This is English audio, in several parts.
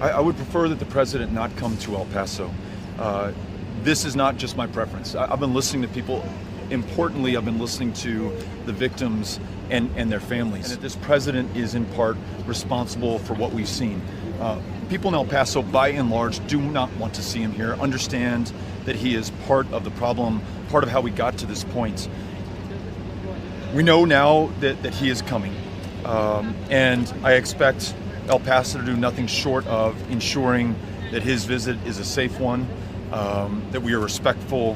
I would prefer that the president not come to El Paso. This is not just my preference. I've been listening to people. Importantly, I've been listening to the victims and their families. And that this president is in part responsible for what we've seen. People in El Paso, by and large, do not want to see him here, understand that he is part of the problem, part of how we got to this point. We know now that he is coming, and I expect El Paso to do nothing short of ensuring that his visit is a safe one, that we are respectful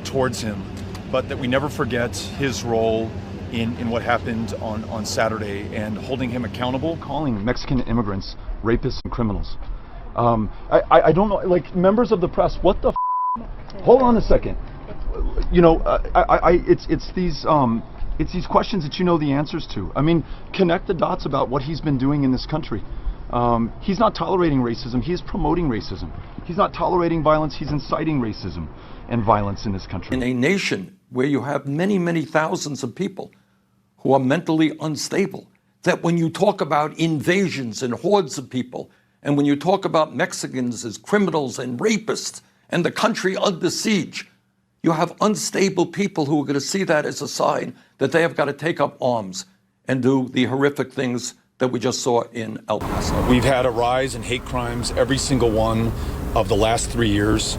towards him, but that we never forget his role in what happened on Saturday and holding him accountable. Calling Mexican immigrants rapists and criminals. I don't know, like, members of the press, what the hold on a second. You know, it's these questions that you know the answers to. I mean, connect the dots about what he's been doing in this country. He's not tolerating racism, he is promoting racism. He's not tolerating violence, he's inciting racism and violence in this country. In a nation where you have many, many thousands of people who are mentally unstable, that when you talk about invasions and hordes of people, and when you talk about Mexicans as criminals and rapists and the country under siege, you have unstable people who are going to see that as a sign that they have got to take up arms and do the horrific things that we just saw in El Paso. We've had a rise in hate crimes every single one of the last 3 years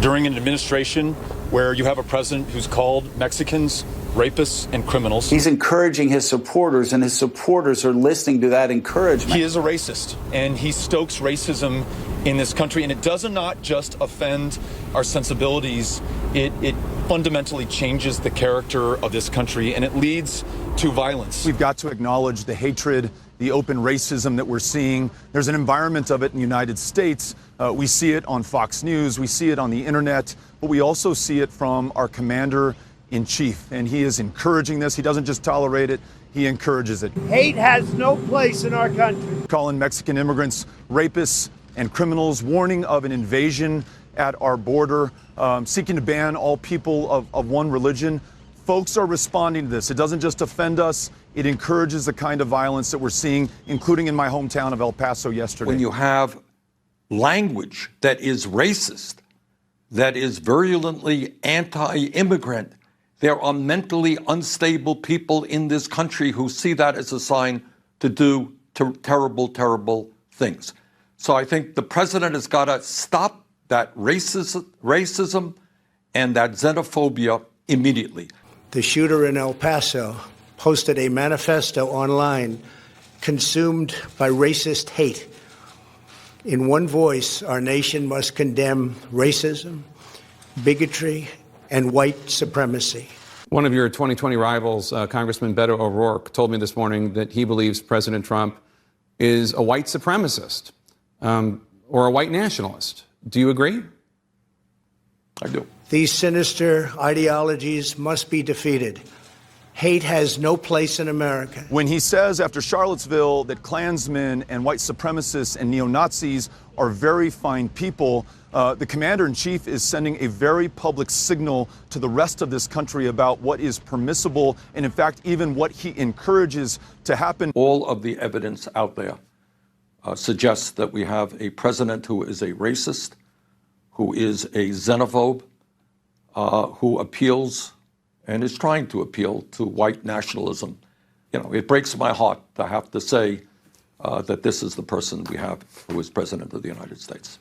during an administration where you have a president who's called Mexicans rapists and criminals. He's encouraging his supporters, and his supporters are listening to that encouragement. He is a racist, and he stokes racism in this country, and it does not just offend our sensibilities, it fundamentally changes the character of this country, and it leads to violence. We've got to acknowledge the hatred, the open racism that we're seeing. There's an environment of it in the United States. We see it on Fox News, we see it on the internet, but we also see it from our commander-in-chief, and he is encouraging this. He doesn't just tolerate it, he encourages it. Hate has no place in our country. Calling Mexican immigrants rapists and criminals, warning of an invasion at our border, seeking to ban all people of one religion. Folks are responding to this. It doesn't just offend us, it encourages the kind of violence that we're seeing, including in my hometown of El Paso yesterday. When you have language that is racist, that is virulently anti-immigrant, there are mentally unstable people in this country who see that as a sign to do terrible, terrible things. So I think the president has got to stop that racism and that xenophobia immediately. The shooter in El Paso posted a manifesto online consumed by racist hate. In one voice, our nation must condemn racism, bigotry, and white supremacy. One of your 2020 rivals, Congressman Beto O'Rourke, told me this morning that he believes President Trump is a white supremacist or a white nationalist. Do you agree? I do. These sinister ideologies must be defeated. Hate has no place in America. When he says after Charlottesville that Klansmen and white supremacists and neo-Nazis are very fine people, the commander-in-chief is sending a very public signal to the rest of this country about what is permissible and, in fact, even what he encourages to happen. All of the evidence out there suggests that we have a president who is a racist, who is a xenophobe, who appeals and is trying to appeal to white nationalism. You know, it breaks my heart to have to say that this is the person we have who is president of the United States.